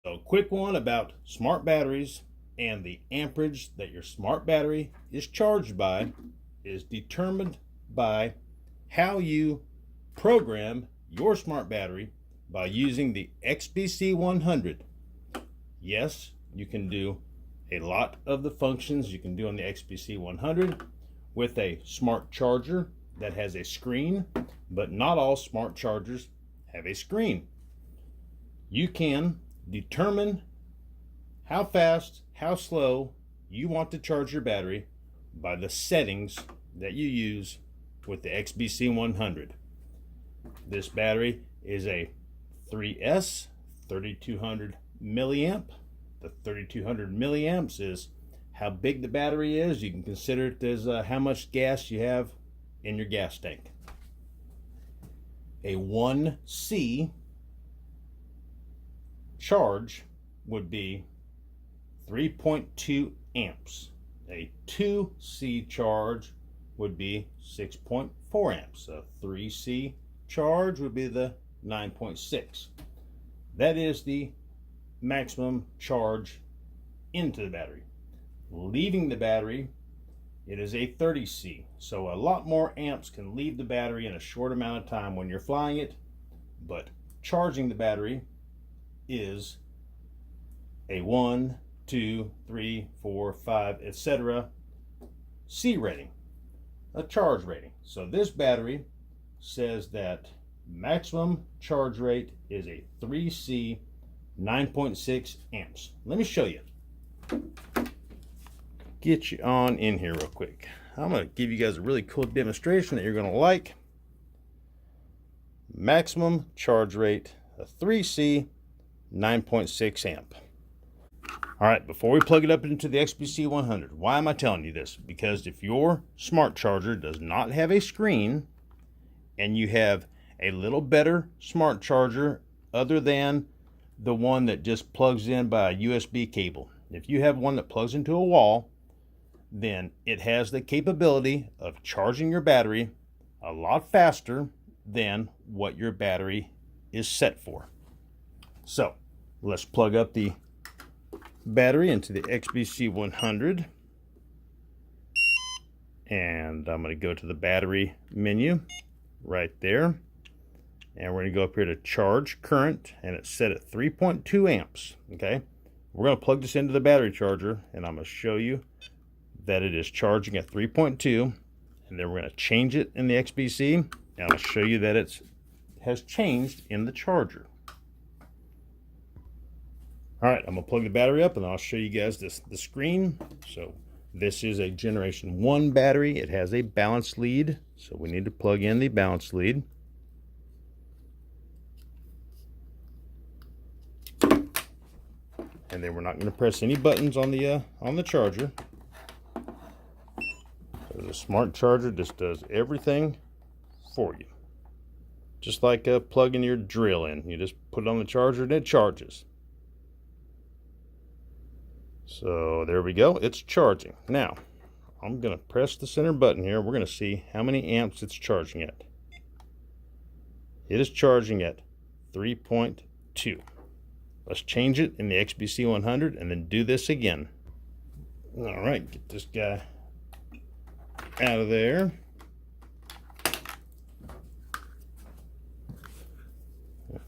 So, quick one about smart batteries and the amperage that your smart battery is charged by is determined by how you program your smart battery by using the XBC 100. Yes, you can do a lot of the functions you can do on the XBC 100 with a smart charger that has a screen, but not all smart chargers have a screen. You can determine how fast, how slow you want to charge your battery by the settings that you use with the XBC 100. This battery is a 3S 3200 milliamp. The 3200 milliamps is how big the battery is. You can consider it as how much gas you have in your gas tank. A 1C charge would be 3.2 amps. A 2C charge would be 6.4 amps. A 3C charge would be the 9.6. That is the maximum charge into the battery. Leaving the battery, it is a 30C. So a lot more amps can leave the battery in a short amount of time when you're flying it, but charging the battery is a 1, 2, 3, 4, 5, etc. C rating, a charge rating. So this battery says that maximum charge rate is a 3C 9.6 amps. Let me show you. Get you on in here real quick. I'm going to give you guys a really cool demonstration that you're going to like. Maximum charge rate, a 3C 9.6 amp. All right, before we plug it up into the XBC 100, why am I telling you this? Because if your smart charger does not have a screen and you have a little better smart charger other than the one that just plugs in by a USB cable, if you have one that plugs into a wall, then it has the capability of charging your battery a lot faster than what your battery is set for. So let's plug up the battery into the XBC 100, and I'm going to go to the battery menu right there, and we're going to go up here to charge current, and it's set at 3.2 amps. Okay, we're going to plug this into the battery charger, and I'm going to show you that it is charging at 3.2, and then we're going to change it in the XBC, and I'll show you that it has changed in the charger. All right, I'm going to plug the battery up, and I'll show you guys the screen. So this is a Generation 1 battery. It has a balance lead, so we need to plug in the balance lead. And then we're not going to press any buttons on the charger. So the smart charger just does everything for you. Just like plugging your drill in. You just put it on the charger and it charges. So there we go, it's charging. Now, I'm going to press the center button here. We're going to see how many amps it's charging at. It is charging at 3.2. Let's change it in the XBC 100 and then do this again. All right, get this guy out of there.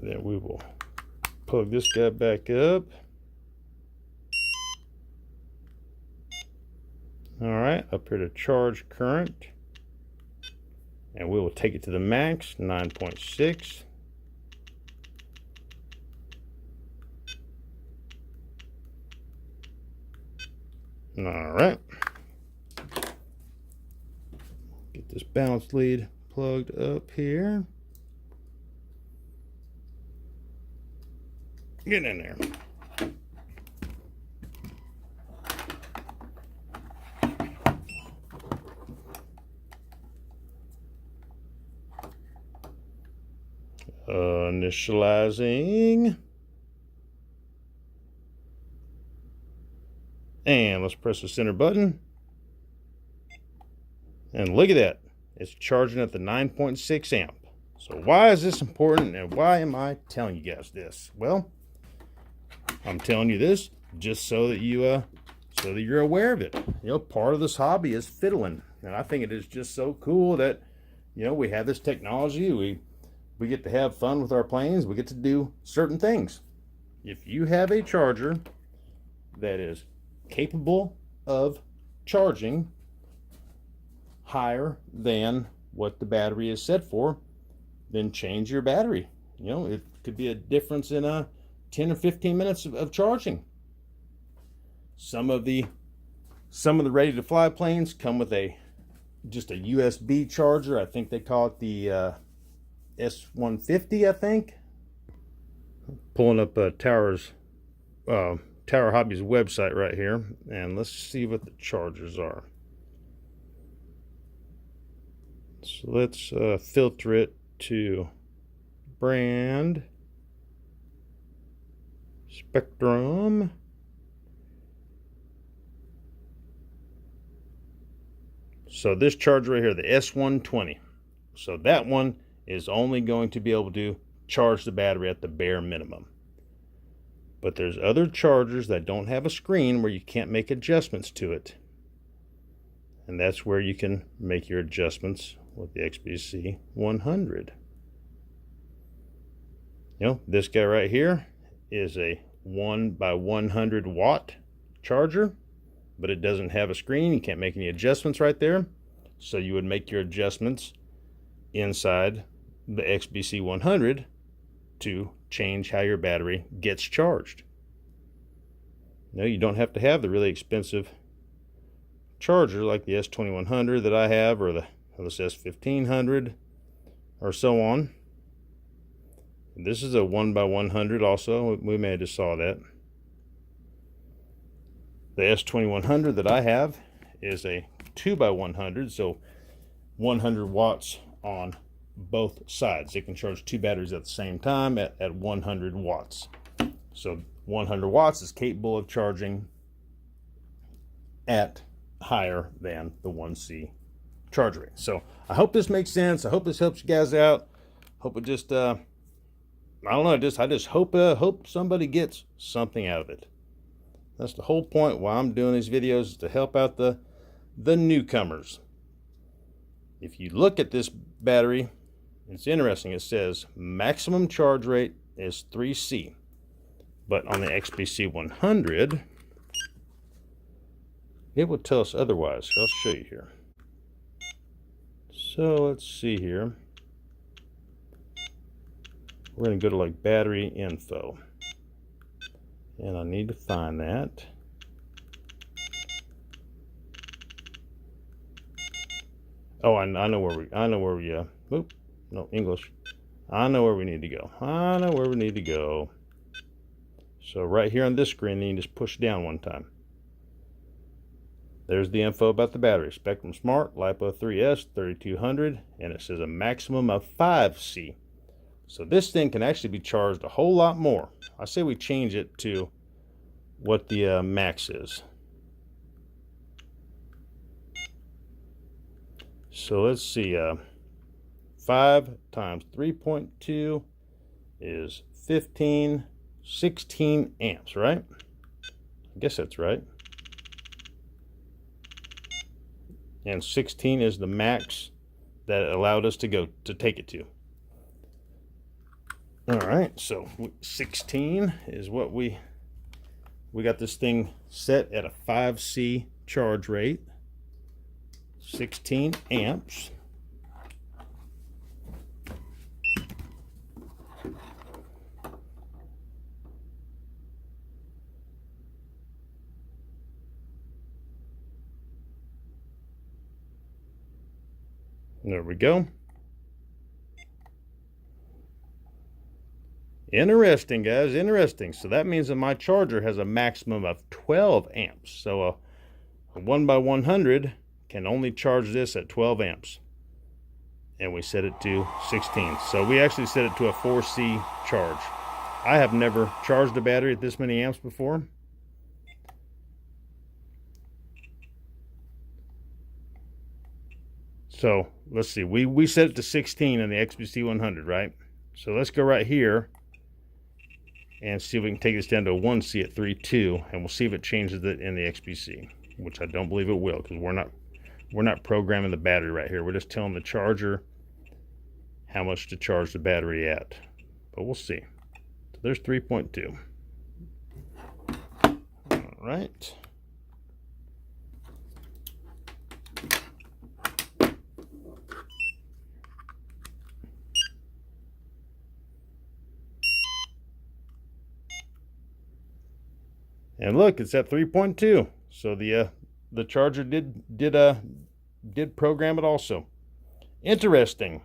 Then we will plug this guy back up. All right, up here to charge current, and we will take it to the max, 9.6. All right, get this balance lead plugged up here. Get in there. Initializing, and let's press the center button, and look at that, it's charging at the 9.6 amp. So why is this important, and why am I telling you guys this? Well, I'm telling you this just so that you're aware of it. You know, part of this hobby is fiddling, and I think it is just so cool that, you know, we have this technology. We get to have fun with our planes. We get to do certain things. If you have a charger that is capable of charging higher than what the battery is set for, then change your battery. You know, it could be a difference in 10 or 15 minutes of charging. Some of the ready to fly planes come with just a USB charger. I think they call it the S150, I think. Pulling up Tower Hobby's website right here, and let's see what the chargers are. So let's filter it to brand Spektrum. So this charger right here, the S120. So that one is only going to be able to charge the battery at the bare minimum. But there's other chargers that don't have a screen where you can't make adjustments to it. And that's where you can make your adjustments with the XBC 100. You know, this guy right here is a 1x100 watt charger, but it doesn't have a screen. You can't make any adjustments right there. So you would make your adjustments inside the XBC 100 to change how your battery gets charged. No, you don't have to have the really expensive charger like the S2100 that I have, or this S1500, or so on. This is a 1x100 also. We may have just saw that. The S2100 that I have is a 2x100, so 100 watts on both sides. It can charge two batteries at the same time at 100 watts. So 100 watts is capable of charging at higher than the 1C charge rate. So I hope this makes sense. I hope this helps you guys out. Hope it just I don't know, I just hope somebody gets something out of it. That's the whole point why I'm doing these videos, is to help out the newcomers. If you look at this battery, it's interesting. It says maximum charge rate is 3C, but on the XBC 100, it will tell us otherwise. I'll show you here. So let's see here. We're going to go to like battery info, and I need to find that. Oh, I know where we oop, no, English. I know where we need to go. So right here on this screen, then you just push down one time. There's the info about the battery. Spektrum Smart, LiPo 3S, 3200, and it says a maximum of 5C. So this thing can actually be charged a whole lot more. I say we change it to what the max is. So let's see, 5 times 3.2 is 16 amps, right? I guess that's right. And 16 is the max that allowed us to take it to. All right, so 16 is what we got this thing set at a 5C charge rate, 16 amps. There we go. Interesting, guys, interesting. So that means that my charger has a maximum of 12 amps. So a 1x100 can only charge this at 12 amps. And we set it to 16. So we actually set it to a 4C charge. I have never charged a battery at this many amps before. So let's see, we set it to 16 in the XBC 100, right? So let's go right here and see if we can take this down to a 1C at 3.2, and we'll see if it changes it in the XBC, which I don't believe it will, because we're not programming the battery right here. We're just telling the charger how much to charge the battery at. But we'll see. So there's 3.2. All right. And look, it's at 3.2. So the charger did program it also. Interesting.